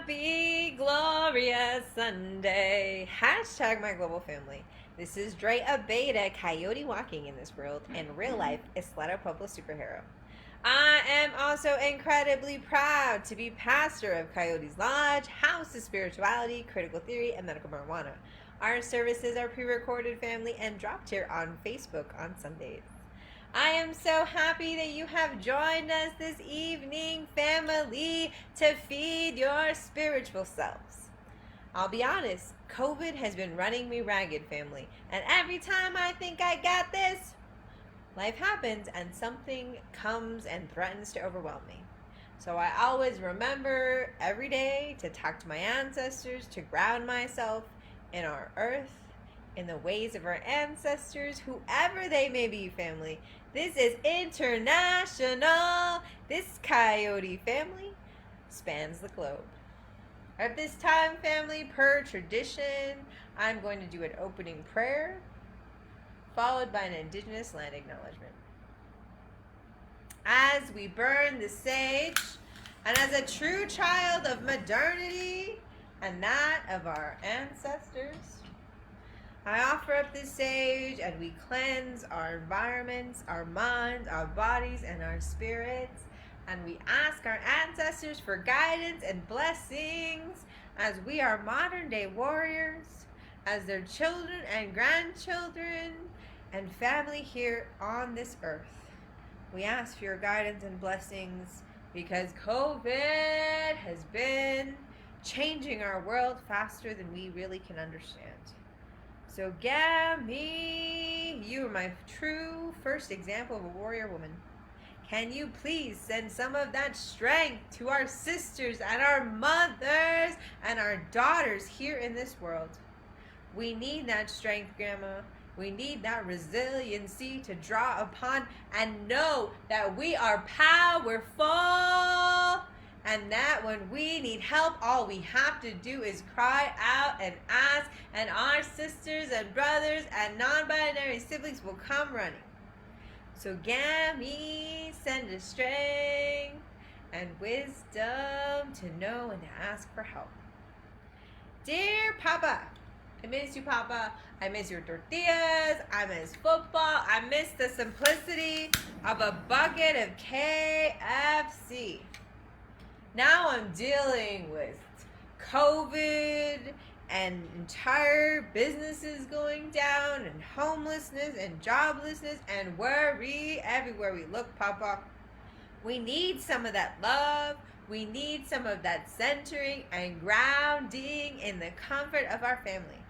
Happy, glorious Sunday. Hashtag my global family. This is Dre, a beta coyote walking in this world, and real life is flat out public superhero. I am also incredibly proud to be pastor of Coyote's Lodge, House of Spirituality, Critical Theory, and Medical Marijuana. Our services are pre-recorded, family, and dropped here on Facebook on Sundays. I am so happy that you have joined us this evening, family, to feed your spiritual selves. I'll be honest, COVID has been running me ragged, family, and every time I think I got this, life happens and something comes and threatens to overwhelm me. So I always remember every day to talk to my ancestors, to ground myself in our earth, in the ways of our ancestors, whoever they may be, family. This is international. This coyote family spans the globe. At this time, family, per tradition, I'm going to do an opening prayer, followed by an indigenous land acknowledgement. As we burn the sage, and as a true child of modernity and that of our ancestors, I offer up this sage, and we cleanse our environments, our minds, our bodies, and our spirits. And we ask our ancestors for guidance and blessings as we are modern day warriors, as their children and grandchildren and family here on this earth. We ask for your guidance and blessings because COVID has been changing our world faster than we really can understand. So Gammy, you are my true first example of a warrior woman. Can you please send some of that strength to our sisters and our mothers and our daughters here in this world? We need that strength, Grandma. We need that resiliency to draw upon and know that we are powerful. And that when we need help, all we have to do is cry out and ask, and our sisters and brothers and non-binary siblings will come running. So Gammy, send us strength and wisdom to know and to ask for help. Dear Papa, I miss you, Papa. I miss your tortillas. I miss football. I miss the simplicity of a bucket of KFC. Now I'm dealing with COVID and entire businesses going down and homelessness and joblessness and worry everywhere we look, Papa. We need some of that love. We need some of that centering and grounding in the comfort of our family.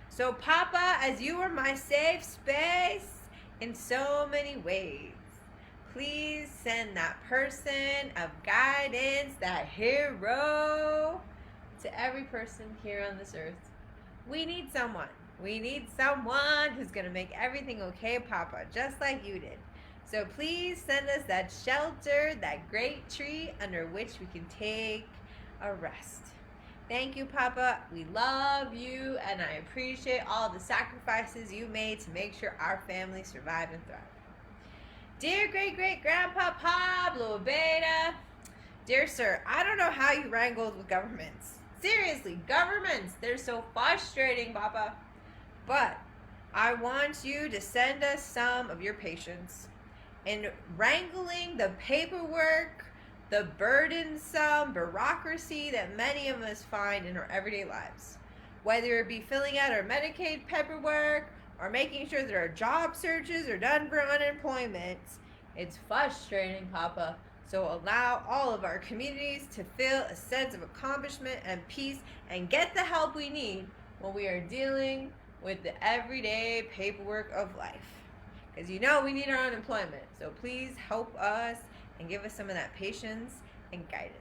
So, Papa, as you are my safe space in so many ways, please send that person of guidance, that hero, to every person here on this earth. We need someone. We need someone who's going to make everything okay, Papa, just like you did. So please send us that shelter, that great tree under which we can take a rest. Thank you, Papa. We love you, and I appreciate all the sacrifices you made to make sure our family survived and thrived. Dear great-great-grandpa Pablo Beta, dear sir, I don't know how you wrangled with governments. Seriously, governments, they're so frustrating, Papa. But I want you to send us some of your patience in wrangling the paperwork, the burdensome bureaucracy that many of us find in our everyday lives. Whether it be filling out our Medicaid paperwork, or making sure that our job searches are done for unemployment. It's frustrating, Papa. So allow all of our communities to feel a sense of accomplishment and peace and get the help we need when we are dealing with the everyday paperwork of life. Because you know we need our unemployment. So please help us and give us some of that patience and guidance.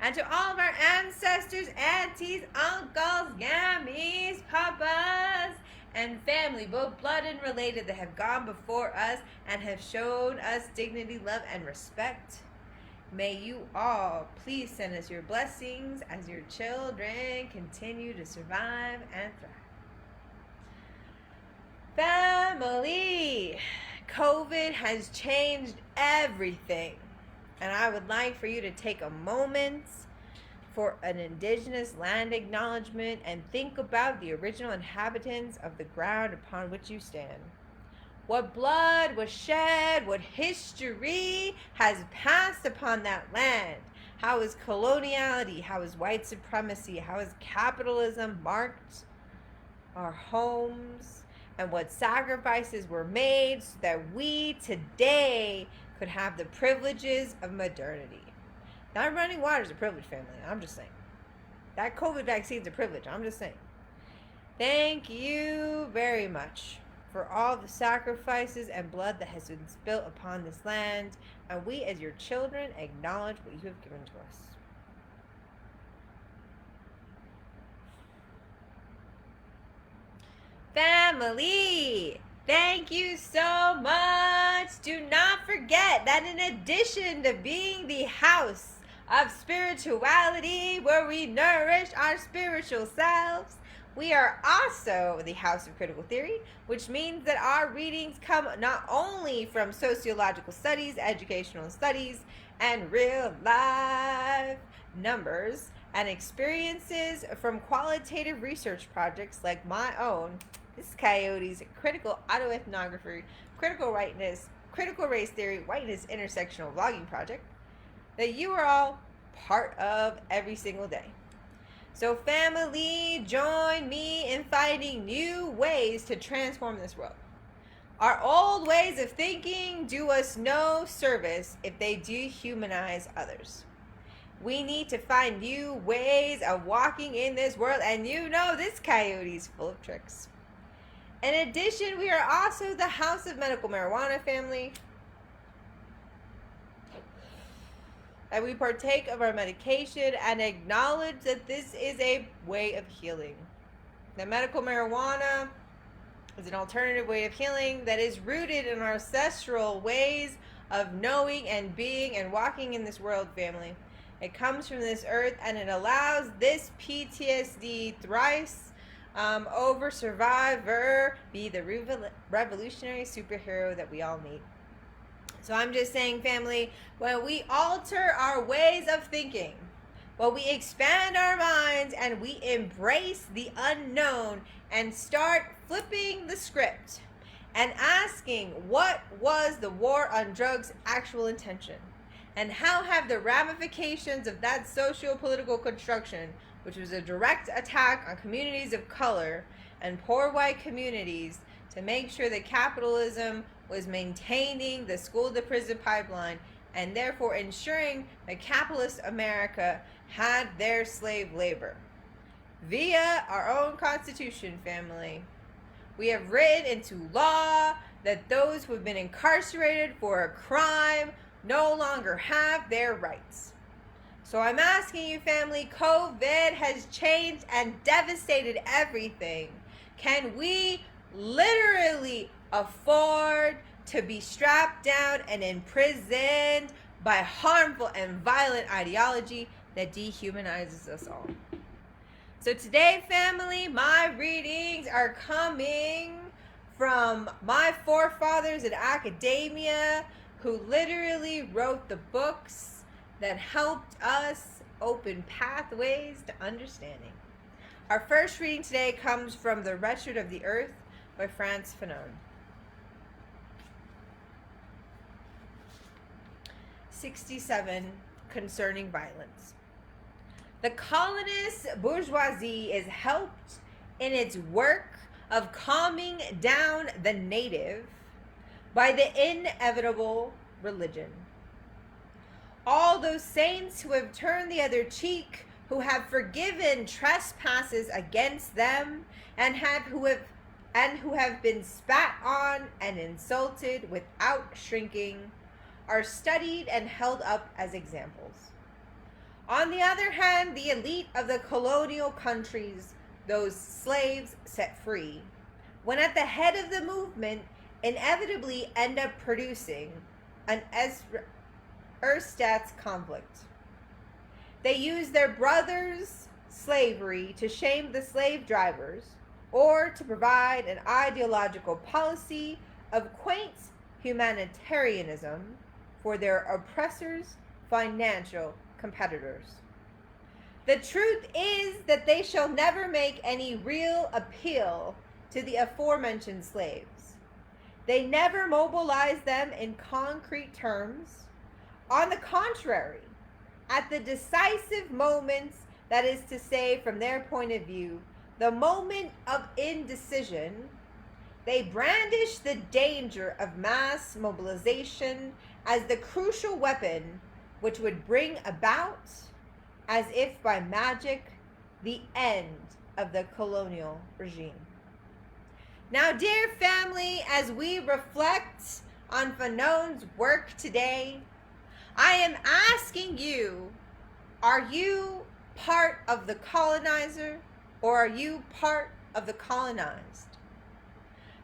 And to all of our ancestors, aunties, uncles, yammies, papas, and family, both blood and related, that have gone before us and have shown us dignity, love, and respect. May you all please send us your blessings as your children continue to survive and thrive. Family, COVID has changed everything. And I would like for you to take a moment for an indigenous land acknowledgement and think about the original inhabitants of the ground upon which you stand. What blood was shed, what history has passed upon that land? How is coloniality, how is white supremacy, how has capitalism marked our homes? And what sacrifices were made so that we today could have the privileges of modernity. Not running water is a privilege, family. I'm just saying. That COVID vaccine is a privilege. I'm just saying. Thank you very much for all the sacrifices and blood that has been spilt upon this land, and we as your children acknowledge what you have given to us. Family, thank you so much. Do not forget that in addition to being the house of spirituality where we nourish our spiritual selves, we are also the house of critical theory, which means that our readings come not only from sociological studies, educational studies, and real life numbers and experiences from qualitative research projects like my own, this Coyote's critical autoethnography, critical rightness, critical race theory, whiteness intersectional vlogging project that you are all part of every single day. So family, join me in finding new ways to transform this world. Our old ways of thinking do us no service if they dehumanize others. We need to find new ways of walking in this world, and you know this Coyote's full of tricks. In addition, we are also the House of Medical Marijuana, family. And we partake of our medication and acknowledge that this is a way of healing. The medical marijuana is an alternative way of healing that is rooted in our ancestral ways of knowing and being and walking in this world, family. It comes from this earth, and it allows this PTSD thrice over survivor be the revolutionary superhero that we all need. So I'm just saying, family, when we alter our ways of thinking, when we expand our minds and we embrace the unknown and start flipping the script and asking what was the war on drugs' actual intention, and how have the ramifications of that socio-political construction, which was a direct attack on communities of color and poor white communities to make sure that capitalism was maintaining the school-to-prison pipeline and therefore ensuring that capitalist America had their slave labor. Via our own Constitution, family, we have written into law that those who have been incarcerated for a crime no longer have their rights. So I'm asking you, family, COVID has changed and devastated everything. Can we literally afford to be strapped down and imprisoned by harmful and violent ideology that dehumanizes us all? So today, family, my readings are coming from my forefathers in academia who literally wrote the books that helped us open pathways to understanding. Our first reading today comes from The Wretched of the Earth by Franz Fanon. 67. Concerning violence. The colonist bourgeoisie is helped in its work of calming down the native by the inevitable religion. All those saints who have turned the other cheek, who have forgiven trespasses against them, and who have been spat on and insulted without shrinking, are studied and held up as examples. On the other hand, the elite of the colonial countries, those slaves set free, when at the head of the movement, inevitably end up producing an ersatz conflict. They use their brothers' slavery to shame the slave drivers, or to provide an ideological policy of quaint humanitarianism for their oppressors' financial competitors. The truth is that they shall never make any real appeal to the aforementioned slaves. They never mobilize them in concrete terms. On the contrary, at the decisive moments, that is to say, from their point of view, the moment of indecision, they brandish the danger of mass mobilization as the crucial weapon which would bring about, as if by magic, the end of the colonial regime. Now, dear family, as we reflect on Fanon's work today, I am asking you, are you part of the colonizer or are you part of the colonized?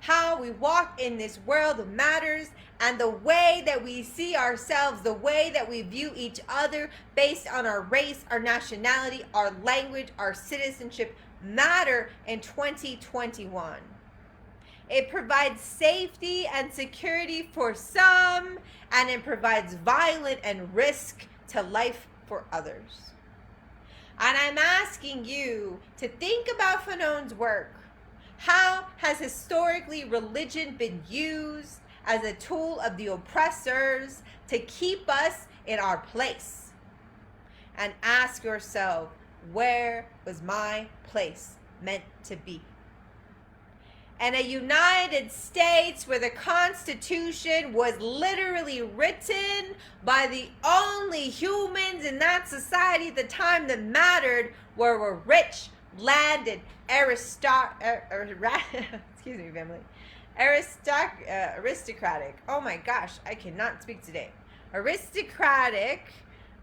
How we walk in this world matters, and the way that we see ourselves, the way that we view each other based on our race, our nationality, our language, our citizenship matter in 2021. It provides safety and security for some, and it provides violence and risk to life for others. And I'm asking you to think about Fanon's work. How has historically religion been used as a tool of the oppressors to keep us in our place? And ask yourself, where was my place meant to be? And a United States where the Constitution was literally written by the only humans in that society at the time that mattered were rich, landed, aristocratic. Oh my gosh, I cannot speak today. Aristocratic,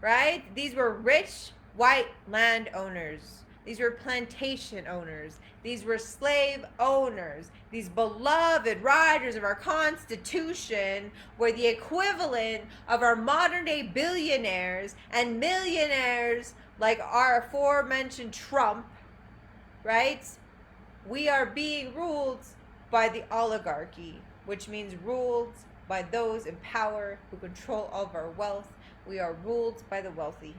right? These were rich white landowners. These were plantation owners. These were slave owners. These beloved riders of our Constitution were the equivalent of our modern day billionaires and millionaires like our aforementioned Trump, right? We are being ruled by the oligarchy, which means ruled by those in power who control all of our wealth. We are ruled by the wealthy.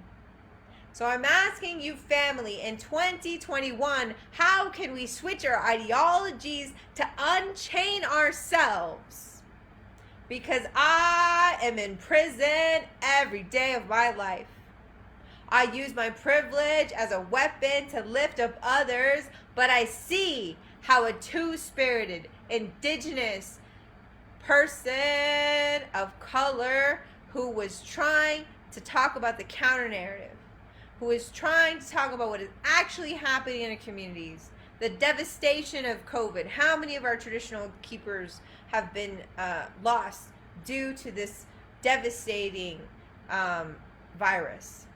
So I'm asking you, family, in 2021, how can we switch our ideologies to unchain ourselves? Because I am in prison every day of my life. I use my privilege as a weapon to lift up others, but I see how a two-spirited, indigenous person of color who was trying to talk about the counter-narrative, who is trying to talk about what is actually happening in our communities, the devastation of COVID, how many of our traditional keepers have been lost due to this devastating virus.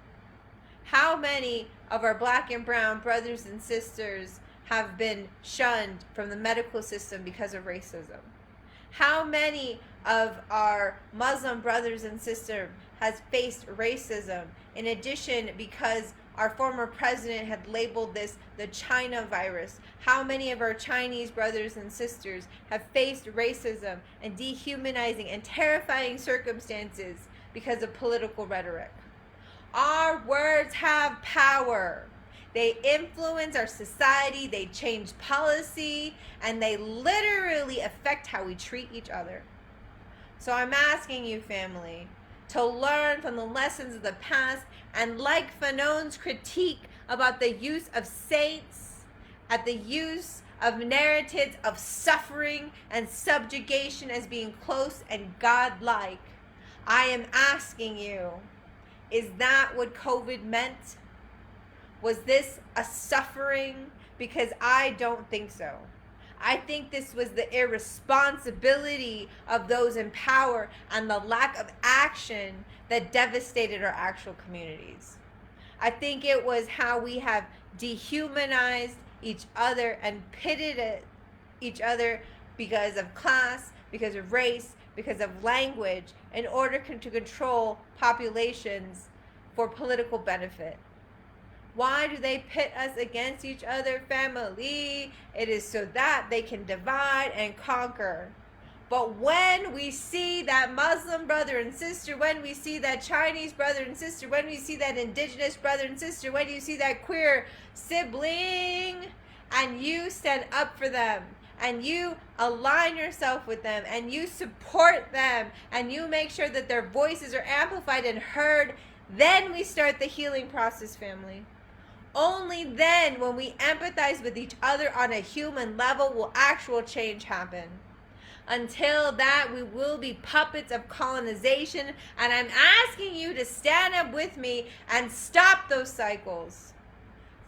How many of our black and brown brothers and sisters have been shunned from the medical system because of racism? How many of our Muslim brothers and sisters has faced racism, in addition because our former president had labeled this the China virus? How many of our Chinese brothers and sisters have faced racism and dehumanizing and terrifying circumstances because of political rhetoric? Our words have power. They influence our society, they change policy, and they literally affect how we treat each other. So I'm asking you, family, to learn from the lessons of the past, and like Fanon's critique about the use of saints, at the use of narratives of suffering and subjugation as being close and godlike, I am asking you, is that what COVID meant? Was this a suffering? Because I don't think so. I think this was the irresponsibility of those in power and the lack of action that devastated our actual communities. I think it was how we have dehumanized each other and pitted each other because of class, because of race, because of language, in order to control populations for political benefit. Why do they pit us against each other, family? It is so that they can divide and conquer. But when we see that Muslim brother and sister, when we see that Chinese brother and sister, when we see that indigenous brother and sister, when you see that queer sibling, and you stand up for them, and you align yourself with them, and you support them, and you make sure that their voices are amplified and heard, then we start the healing process, family. Only then, when we empathize with each other on a human level, will actual change happen. Until that, we will be puppets of colonization, and I'm asking you to stand up with me and stop those cycles.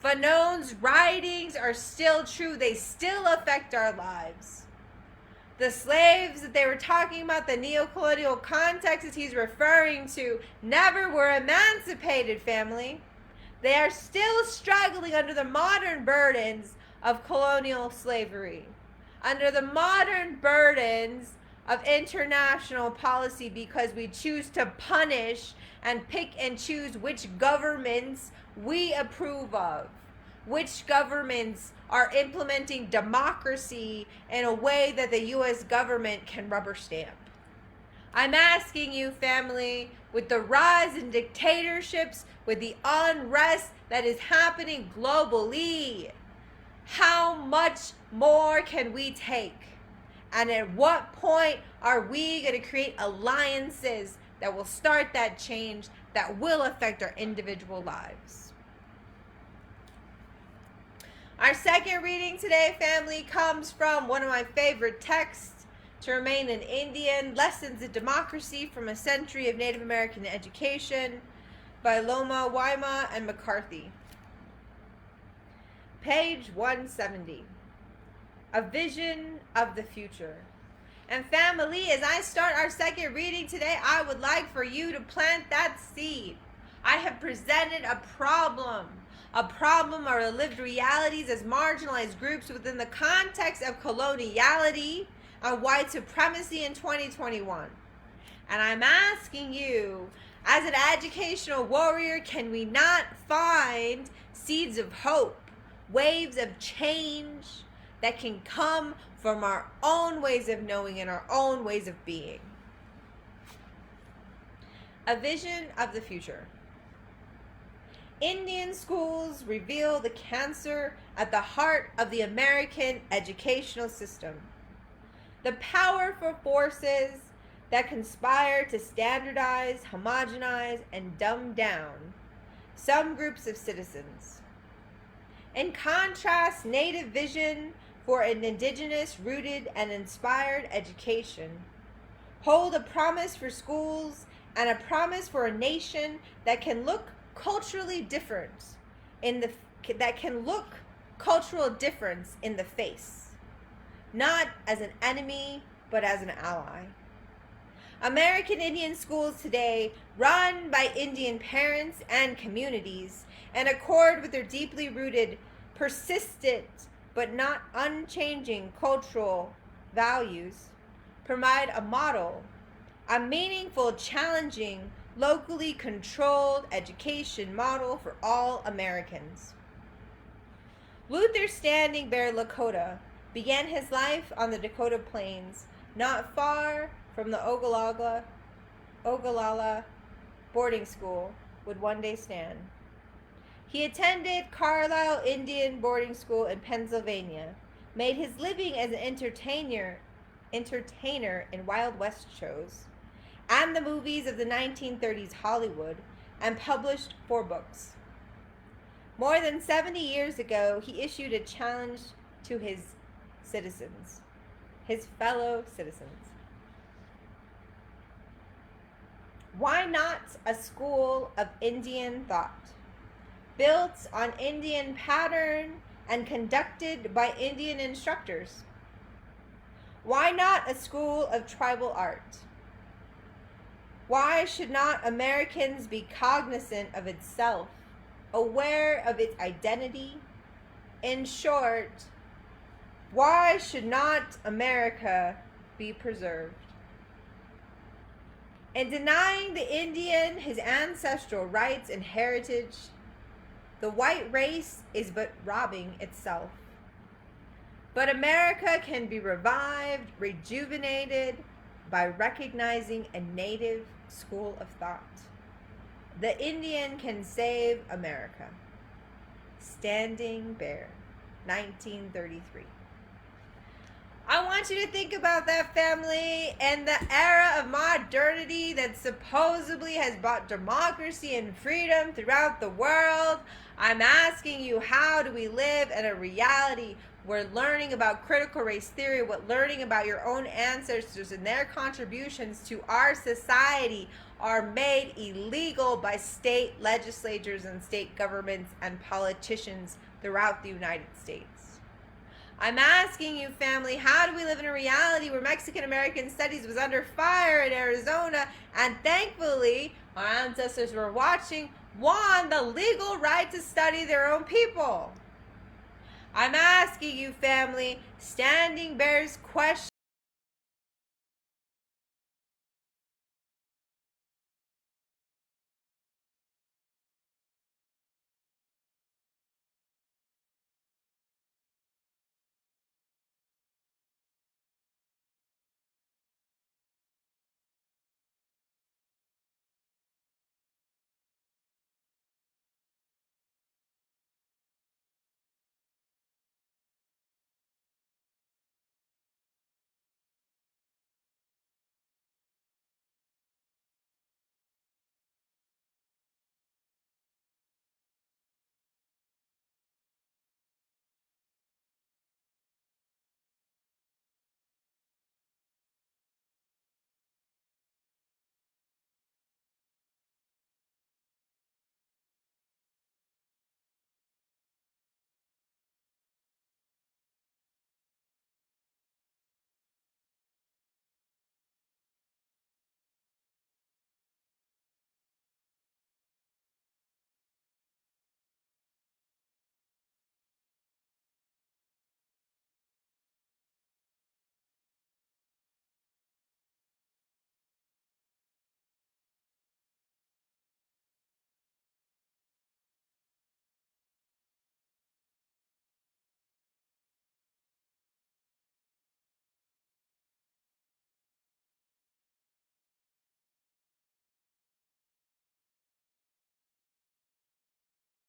Fanon's writings are still true. They still affect our lives. The slaves that they were talking about, the neo-colonial context that he's referring to, never were emancipated, family. They are still struggling under the modern burdens of colonial slavery, under the modern burdens of international policy, because we choose to punish and pick and choose which governments we approve of, which governments are implementing democracy in a way that the U.S. government can rubber stamp. I'm asking you, family, with the rise in dictatorships, with the unrest that is happening globally, how much more can we take? And at what point are we going to create alliances that will start that change, that will affect our individual lives? Our second reading today, family, comes from one of my favorite texts, To Remain an Indian, Lessons in Democracy from a Century of Native American Education by Lomawaima and McCarty. Page 170. A Vision of the Future. And family, as I start our second reading today, I would like for you to plant that seed. I have presented a problem or lived realities as marginalized groups within the context of coloniality and white supremacy in 2021. And I'm asking you, as an educational warrior, can we not find seeds of hope, waves of change that can come from our own ways of knowing and our own ways of being? A vision of the future. Indian schools reveal the cancer at the heart of the American educational system. The powerful forces that conspire to standardize, homogenize, and dumb down some groups of citizens. In contrast, Native vision for an indigenous, rooted, and inspired education hold a promise for schools and a promise for a nation that can look culturally different that can look cultural difference in the face, not as an enemy, but as an ally. American Indian schools today, run by Indian parents and communities, in accord with their deeply rooted, persistent, but not unchanging cultural values, provide a model, a meaningful, challenging, locally controlled education model for all Americans. Luther Standing Bear Lakota began his life on the Dakota Plains, not far from the Ogallala boarding school would one day stand. He attended Carlisle Indian Boarding School in Pennsylvania, made his living as an entertainer in Wild West shows and the movies of the 1930s Hollywood, and published 4 books. More than 70 years ago, he issued a challenge to his citizens, his fellow citizens. Why not a school of Indian thought, built on Indian pattern and conducted by Indian instructors? Why not a school of tribal art? Why should not Americans be cognizant of itself, aware of its identity? In short, why should not America be preserved? In denying the Indian his ancestral rights and heritage, the white race is but robbing itself. But America can be revived, rejuvenated by recognizing a native school of thought. The Indian can save America. Standing Bear, 1933. I want you to think about that, family, and the era of modernity that supposedly has brought democracy and freedom throughout the world. I'm asking you, how do we live in a reality where learning about critical race theory, learning about your own ancestors and their contributions to our society are made illegal by state legislatures and state governments and politicians throughout the United States? I'm asking you, family, how do we live in a reality where Mexican American studies was under fire in Arizona, and thankfully our ancestors were watching, won the legal right to study their own people? I'm asking you, family, Standing Bear's question